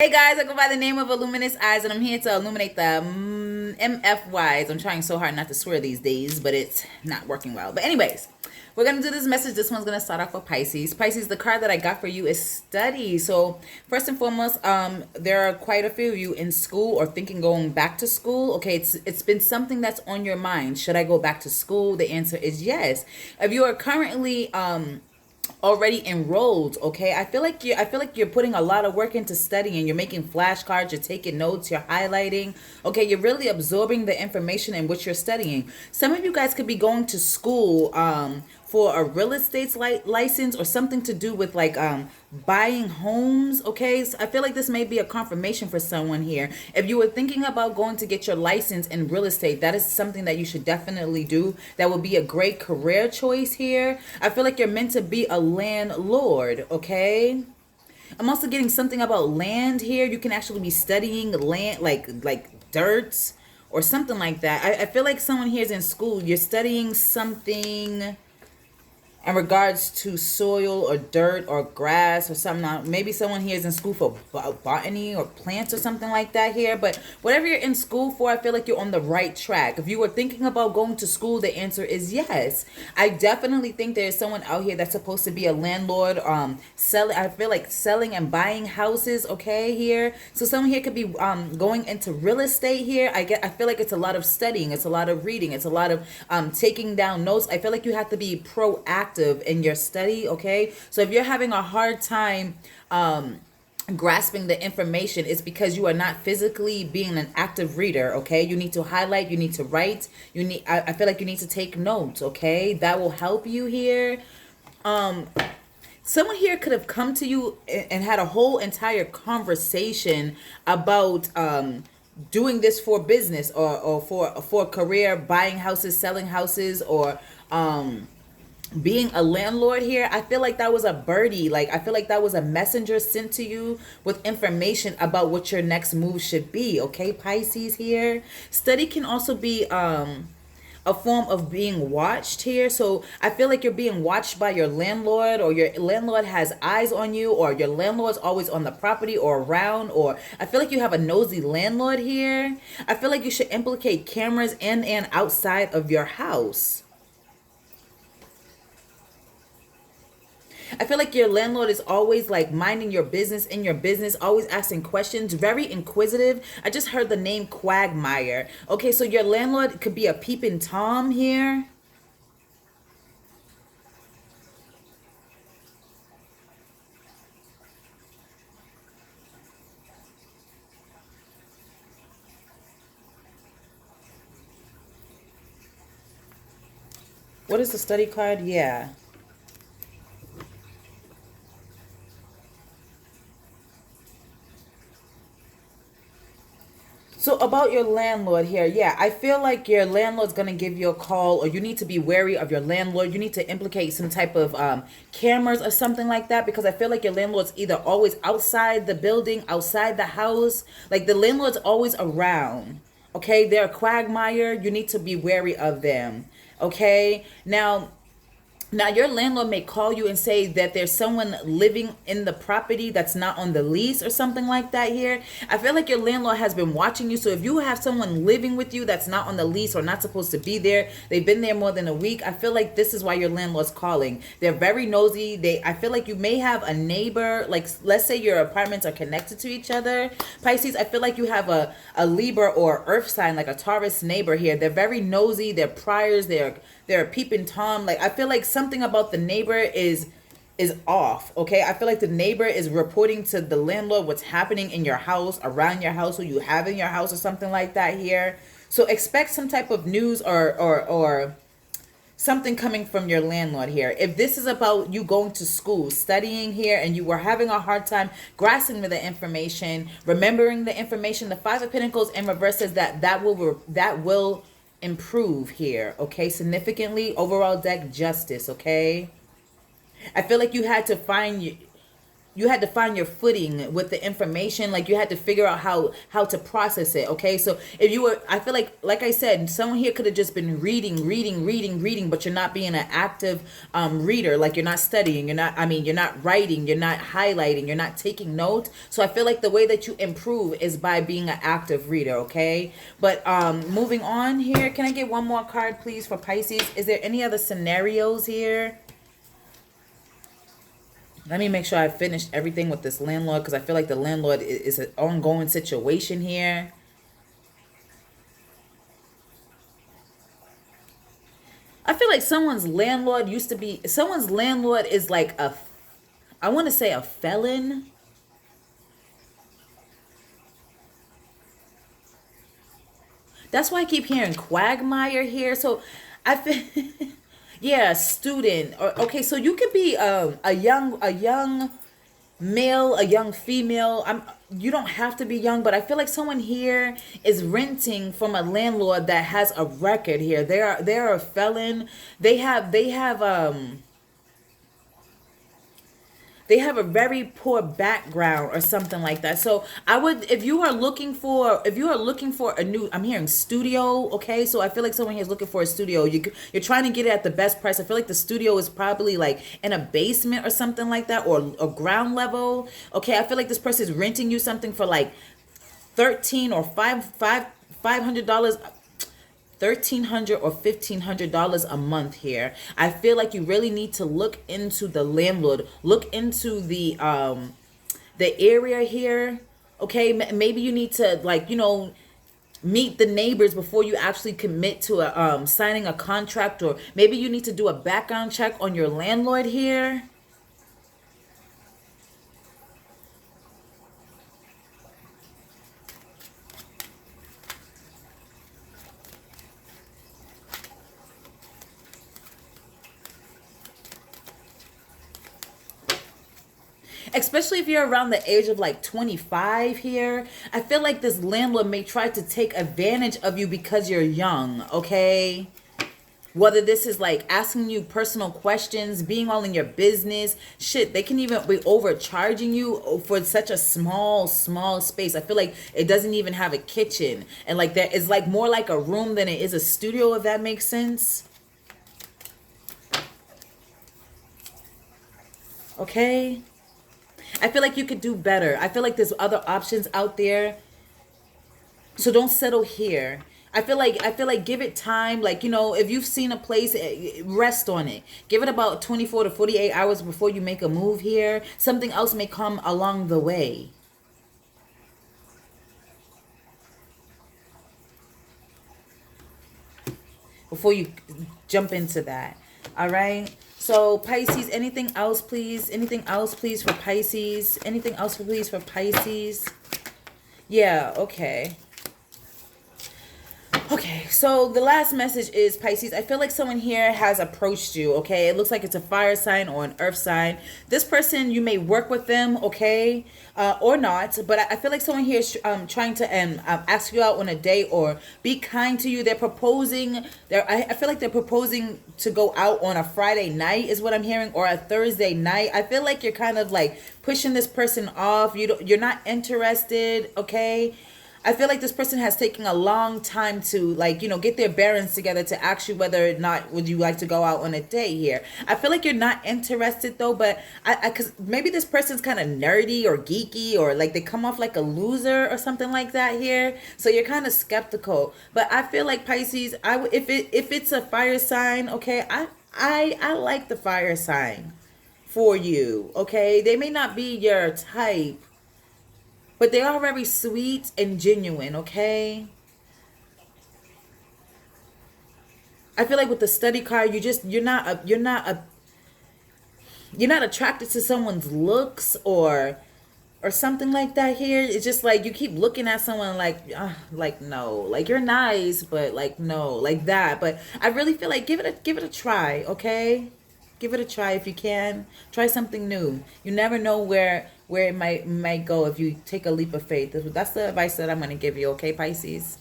Hey guys, I go by the name of Luminous Eyes, and I'm here to illuminate the MFYs. I'm trying so hard not to swear these days, but it's not working well. But anyways, we're going to do this message. This one's going to start off with Pisces. Pisces, the card that I got for you is study. So first and foremost, there are quite a few of you in school or thinking going back to school. Okay, it's been something that's on your mind. Should I go back to school? The answer is yes. If you are currently already enrolled, okay, I feel like you're putting a lot of work into studying. You're making flashcards, you're taking notes, you're highlighting. Okay, you're really absorbing the information in which you're studying. Some of you guys could be going to school for a real estate license or something to do with like buying homes. Okay, so I feel like this may be a confirmation for someone here. If you were thinking about going to get your license in real estate, that is something that you should definitely do. That would be a great career choice here. I feel like you're meant to be a landlord. Okay, I'm also getting something about land here. You can actually be studying land, like dirt or something like that. I feel like someone here is in school. You're studying something in regards to soil or dirt or grass or something. Maybe someone here is in school for botany or plants or something like that here. But whatever you're in school for, I feel like you're on the right track. If you were thinking about going to school, the answer is yes. I definitely think there's someone out here that's supposed to be a landlord. I feel like selling and buying houses. Okay, here. So someone here could be going into real estate here. I feel like it's a lot of studying. It's a lot of reading. It's a lot of taking down notes. I feel like you have to be proactive in your study. Okay, so if you're having a hard time grasping the information, it's because you are not physically being an active reader. Okay, you need to highlight, you need to write, I feel like you need to take notes. Okay, that will help you here. Someone here could have come to you and had a whole entire conversation about doing this for business or for career, buying houses, selling houses, or being a landlord here. I feel like that was a birdie. Like, I feel like that was a messenger sent to you with information about what your next move should be. Okay, Pisces here. Study can also be a form of being watched here. So I feel like you're being watched by your landlord, or your landlord has eyes on you, or your landlord's always on the property or around, or I feel like you have a nosy landlord here. I feel like you should implicate cameras in and outside of your house. I feel like your landlord is always like minding your business, in your business, always asking questions, very inquisitive. I just heard the name Quagmire. Okay, so your landlord could be a peeping Tom here. What is the study card? Yeah. So about your landlord here, yeah, I feel like your landlord's gonna give you a call, or you need to be wary of your landlord. You need to implicate some type of cameras or something like that, because I feel like your landlord's either always outside the building, outside the house. Like, the landlord's always around. Okay, they're a quagmire. You need to be wary of them. Okay, now, your landlord may call you and say that there's someone living in the property that's not on the lease or something like that here. I feel like your landlord has been watching you. So if you have someone living with you that's not on the lease or not supposed to be there, they've been there more than a week, I feel like this is why your landlord's calling. They're very nosy. I feel like you may have a neighbor, like, let's say your apartments are connected to each other. Pisces, I feel like you have a Libra or Earth sign, like a Taurus neighbor here. They're very nosy. They're priors. They're a peeping Tom. Like, I feel like something about the neighbor is off. Okay, I feel like the neighbor is reporting to the landlord what's happening in your house, around your house, who you have in your house, or something like that here. So expect some type of news or something coming from your landlord here. If this is about you going to school, studying here, and you were having a hard time grasping the information, remembering the information, the Five of Pentacles in reverse says that will improve here. Okay, significantly. Overall deck, Justice. Okay, I feel like you had to find you had to find your footing with the information. Like you had to figure out how to process it. Okay, so if you were, I feel like I said, someone here could have just been reading, but you're not being an active reader. Like you're not studying, you're not writing, you're not highlighting, you're not taking notes. So I feel like the way that you improve is by being an active reader. Okay, but moving on here, can I get one more card please for Pisces? Is there any other scenarios here? Let me make sure I finished everything with this landlord, because I feel like the landlord is an ongoing situation here. I feel like someone's landlord is like I want to say a felon. That's why I keep hearing quagmire here. So I feel yeah, student. Or okay, so you could be a young male, a young female. You don't have to be young, but I feel like someone here is renting from a landlord that has a record here. They're a felon. They have a very poor background or something like that. So I would, if you are looking for a new, I'm hearing studio. Okay, so I feel like someone here is looking for a studio. You're trying to get it at the best price. I feel like the studio is probably like in a basement or something like that, or a ground level. Okay, I feel like this person is renting you something for like 13 or $500, $1,300 or $1,500 a month here. I feel like you really need to look into the landlord, look into the area here. Okay, maybe you need to, like, meet the neighbors before you actually commit to signing a contract, or maybe you need to do a background check on your landlord here. Especially if you're around the age of like 25 here. I feel like this landlord may try to take advantage of you because you're young, okay? Whether this is like asking you personal questions, being all in your business. Shit, they can even be overcharging you for such a small space. I feel like it doesn't even have a kitchen. And like that is like more like a room than it is a studio, if that makes sense. Okay? I feel like you could do better. I feel like there's other options out there. So don't settle here. I feel like give it time. Like, if you've seen a place, rest on it. Give it about 24 to 48 hours before you make a move here. Something else may come along the way. Before you jump into that. All right? So Pisces, anything else, please? Anything else, please, for Pisces? Anything else, please, for Pisces? Yeah, okay. Okay, so the last message is, Pisces, I feel like someone here has approached you, okay? It looks like it's a fire sign or an earth sign. This person, you may work with them, okay? Or not, but I feel like someone here is trying to ask you out on a date or be kind to you. They're proposing. I feel like they're proposing to go out on a Friday night is what I'm hearing, or a Thursday night. I feel like you're kind of like pushing this person off. You're not interested, okay? I feel like this person has taken a long time to, like, get their bearings together to ask you whether or not would you like to go out on a date here. I feel like you're not interested though, but because maybe this person's kind of nerdy or geeky, or like they come off like a loser or something like that here. So you're kind of skeptical. But I feel like Pisces, if it's a fire sign, okay, I like the fire sign for you, okay? They may not be your type, but they are very sweet and genuine, okay? I feel like with the study card, you're not attracted to someone's looks or something like that here. It's just like you keep looking at someone like no, like you're nice, but like no, like that. But I really feel like give it a try, okay? Give it a try if you can. Try something new. You never know where it might go if you take a leap of faith. That's the advice that I'm going to give you, okay, Pisces?